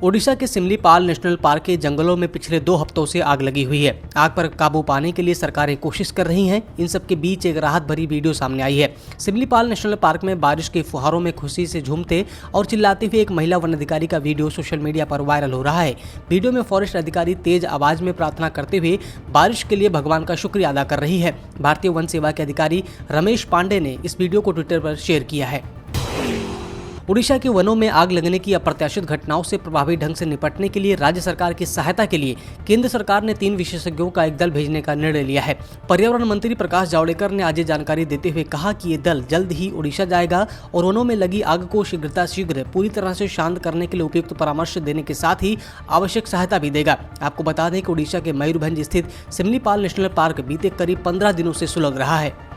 ओडिशा के Similipal national park के जंगलों में पिछले 2 हफ्तों से आग लगी हुई है। आग पर काबू पाने के लिए सरकारें कोशिश कर रही हैं। इन सब के बीच एक राहत भरी वीडियो सामने आई है। सिमलीपाल नेशनल पार्क में बारिश के फुहारों में खुशी से झूमते और चिल्लाती हुई एक महिला वन अधिकारी का वीडियो सोशल मीडिया पर वायरल हो रहा है। वीडियो में फॉरेस्ट अधिकारी तेज आवाज में प्रार्थना करते हुए बारिश के लिए भगवान का शुक्रिया अदा कर रही है। भारतीय वन सेवा के अधिकारी रमेश पांडे ने इस वीडियो को ट्विटर पर शेयर किया है। ओडिशा के वनों में आग लगने की अप्रत्याशित घटनाओं से प्रभावी ढंग से निपटने के लिए राज्य सरकार की सहायता के लिए केंद्र सरकार ने 3 विशेषज्ञों का एक दल भेजने का निर्णय लिया है। पर्यावरण मंत्री प्रकाश जावड़ेकर ने आज ये जानकारी देते हुए कहा कि ये दल जल्द ही ओडिशा जाएगा और वनों में लगी आग को शीघ्र पूरी तरह से शांत करने के लिए उपयुक्त परामर्श देने के साथ ही आवश्यक सहायता भी देगा। आपको बता दें कि ओडिशा के मयूरभंज स्थित सिमलीपाल नेशनल पार्क बीते करीब 15 दिनों से सुलग रहा है।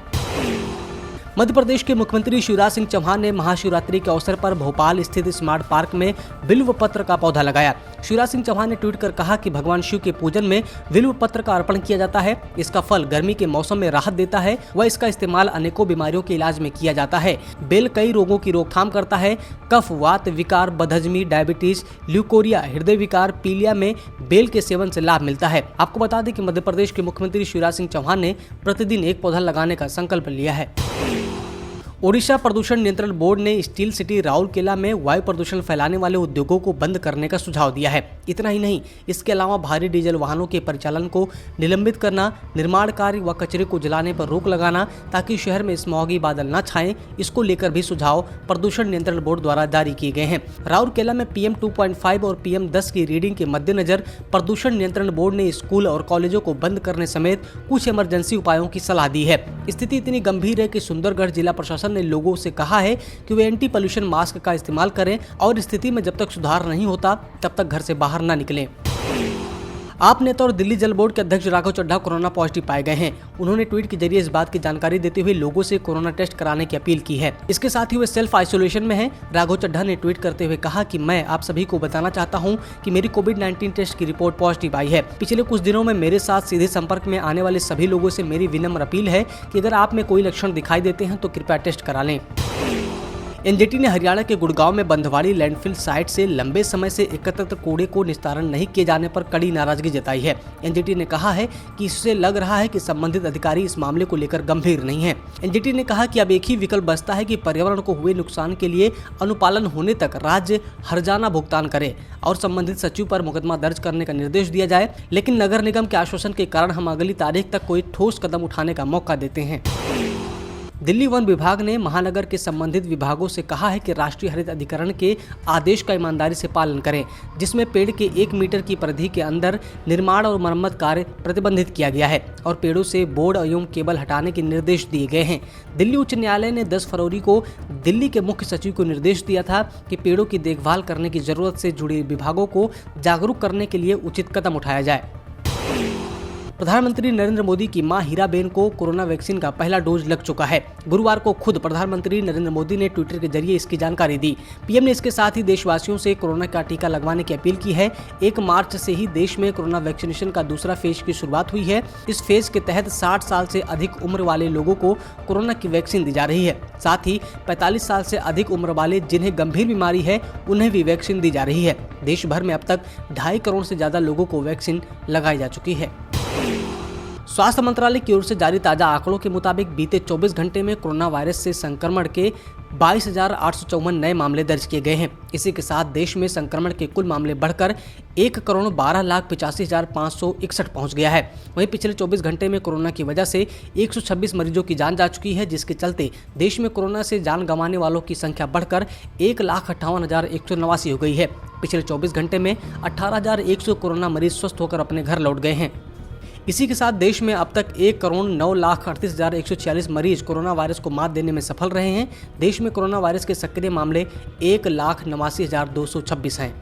मध्य प्रदेश के मुख्यमंत्री शिवराज सिंह चौहान ने महाशिवरात्रि के अवसर पर भोपाल स्थित स्मार्ट पार्क में बिल्व पत्र का पौधा लगाया। शिवराज सिंह चौहान ने ट्वीट कर कहा कि भगवान शिव के पूजन में बिल्व पत्र का अर्पण किया जाता है। इसका फल गर्मी के मौसम में राहत देता है व इसका इस्तेमाल अनेकों बीमारियों के इलाज में किया जाता है। बेल कई रोगों की रोकथाम करता है। कफ, वात विकार, बदहजमी, डायबिटीज, ल्यूकोरिया, हृदय विकार, पीलिया में बेल के सेवन से लाभ मिलता है। आपको बता दें कि मध्य प्रदेश के मुख्यमंत्री शिवराज सिंह चौहान ने प्रतिदिन एक पौधा लगाने का संकल्प लिया है। ओडिशा प्रदूषण नियंत्रण बोर्ड ने स्टील सिटी राउरकेला में वायु प्रदूषण फैलाने वाले उद्योगों को बंद करने का सुझाव दिया है। इतना ही नहीं, इसके अलावा भारी डीजल वाहनों के परिचालन को निलंबित करना, निर्माण कार्य व कचरे को जलाने पर रोक लगाना ताकि शहर में स्मॉगी बादल न छाएं, इसको लेकर भी सुझाव प्रदूषण नियंत्रण बोर्ड द्वारा जारी किए गए हैं। राउरकेला में PM 2.5 और PM 10 की रीडिंग के मद्देनजर प्रदूषण नियंत्रण बोर्ड ने स्कूल और कॉलेजों को बंद करने समेत कुछ इमरजेंसी उपायों की सलाह दी है। स्थिति इतनी गंभीर है कि सुंदरगढ़ जिला प्रशासन ने लोगों से कहा है कि वे एंटी पोल्यूशन मास्क का इस्तेमाल करें और स्थिति में जब तक सुधार नहीं होता तब तक घर से बाहर न निकलें। आप नेता और दिल्ली जल बोर्ड के अध्यक्ष राघव चड्ढा कोरोना पॉजिटिव पाए गए हैं। उन्होंने ट्वीट के जरिए इस बात की जानकारी देते हुए लोगों से कोरोना टेस्ट कराने की अपील की है। इसके साथ ही वे सेल्फ आइसोलेशन में हैं। राघव चड्ढा ने ट्वीट करते हुए कहा कि मैं आप सभी को बताना चाहता हूं कि मेरी कोविड-19 टेस्ट की रिपोर्ट पॉजिटिव आई है। पिछले कुछ दिनों में मेरे साथ सीधे संपर्क में आने वाले सभी लोगों से मेरी विनम्र अपील है कि अगर आप में कोई लक्षण दिखाई देते हैं तो कृपया टेस्ट करा लें। एनजीटी ने हरियाणा के गुड़गांव में बंधवाड़ी लैंडफिल साइट से लंबे समय से एकत्रित कूड़े को निस्तारण नहीं किए जाने पर कड़ी नाराजगी जताई है। एनजीटी ने कहा है कि इससे लग रहा है कि संबंधित अधिकारी इस मामले को लेकर गंभीर नहीं है। एनजीटी ने कहा कि अब एक ही विकल्प बचता है कि पर्यावरण को हुए नुकसान के लिए अनुपालन होने तक राज्य हर्जाना भुगतान करे और संबंधित सचिव पर मुकदमा दर्ज करने का निर्देश दिया जाए। लेकिन नगर निगम के आश्वासन के कारण हम अगली तारीख तक कोई ठोस कदम उठाने का मौका देते हैं। दिल्ली वन विभाग ने महानगर के संबंधित विभागों से कहा है कि राष्ट्रीय हरित अधिकरण के आदेश का ईमानदारी से पालन करें, जिसमें पेड़ के 1 मीटर की परिधि के अंदर निर्माण और मरम्मत कार्य प्रतिबंधित किया गया है और पेड़ों से बोर्ड एवं केबल हटाने के निर्देश दिए गए हैं। दिल्ली उच्च न्यायालय ने 10 फरवरी को दिल्ली के मुख्य सचिव को निर्देश दिया था कि पेड़ों की देखभाल करने की जरूरत से जुड़े विभागों को जागरूक करने के लिए उचित कदम उठाया जाए। प्रधानमंत्री नरेंद्र मोदी की मां हीराबेन को कोरोना वैक्सीन का पहला डोज लग चुका है। गुरुवार को खुद प्रधानमंत्री नरेंद्र मोदी ने ट्विटर के जरिए इसकी जानकारी दी। पीएम ने इसके साथ ही देशवासियों से कोरोना का टीका लगवाने की अपील की है। 1 मार्च से ही देश में कोरोना वैक्सीनेशन का दूसरा फेज की शुरुआत हुई है। इस फेज के तहत 60 साल से अधिक उम्र वाले लोगों को कोरोना की वैक्सीन दी जा रही है। साथ ही 45 साल से अधिक उम्र वाले जिन्हें गंभीर बीमारी है उन्हें भी वैक्सीन दी जा रही है। देश भर में अब तक 2.5 करोड़ से ज्यादा लोगों को वैक्सीन लगाई जा चुकी है। स्वास्थ्य मंत्रालय की ओर से जारी ताजा आंकड़ों के मुताबिक बीते 24 घंटे में कोरोना वायरस से संक्रमण के 22,854 नए मामले दर्ज किए गए हैं। इसी के साथ देश में संक्रमण के कुल मामले बढ़कर 1,12,85,561 पहुंच गया है। वहीं पिछले 24 घंटे में कोरोना की वजह से 126 मरीजों की जान जा चुकी है, जिसके चलते देश में कोरोना से जान गंवाने वालों की संख्या बढ़कर 1,58,189 हो गई है। पिछले 24 घंटे में 18,100 कोरोना मरीज स्वस्थ होकर अपने घर लौट गए हैं। इसी के साथ देश में अब तक 1,09,38,146 मरीज कोरोना वायरस को मात देने में सफल रहे हैं। देश में कोरोना वायरस के सक्रिय मामले 1,89,226 हैं।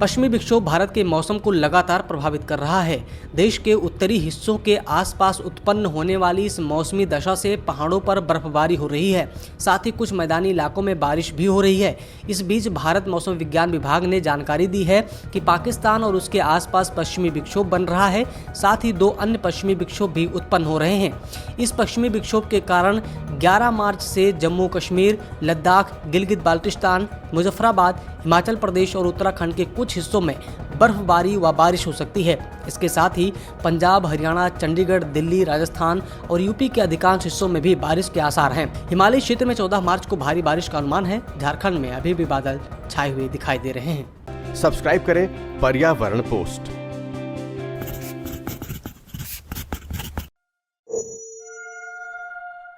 पश्चिमी विक्षोभ भारत के मौसम को लगातार प्रभावित कर रहा है। देश के उत्तरी हिस्सों के आसपास उत्पन्न होने वाली इस मौसमी दशा से पहाड़ों पर बर्फबारी हो रही है, साथ ही कुछ मैदानी इलाकों में बारिश भी हो रही है। इस बीच भारत मौसम विज्ञान विभाग ने जानकारी दी है कि पाकिस्तान और उसके आसपास पश्चिमी विक्षोभ बन रहा है, साथ ही 2 अन्य पश्चिमी विक्षोभ भी उत्पन्न हो रहे हैं। इस पश्चिमी विक्षोभ के कारण 11 मार्च से जम्मू कश्मीर, लद्दाख, गिलगित बाल्टिस्तान, मुजफ्फराबाद, हिमाचल प्रदेश और उत्तराखंड के कुछ हिस्सों में बर्फबारी व बारिश हो सकती है। इसके साथ ही पंजाब, हरियाणा, चंडीगढ़, दिल्ली, राजस्थान और यूपी के अधिकांश हिस्सों में भी बारिश के आसार हैं। हिमालयी क्षेत्र में 14 मार्च को भारी बारिश का अनुमान है। झारखंड में अभी भी बादल छाए हुए दिखाई दे रहे हैं। सब्सक्राइब करें पर्यावरण पोस्ट।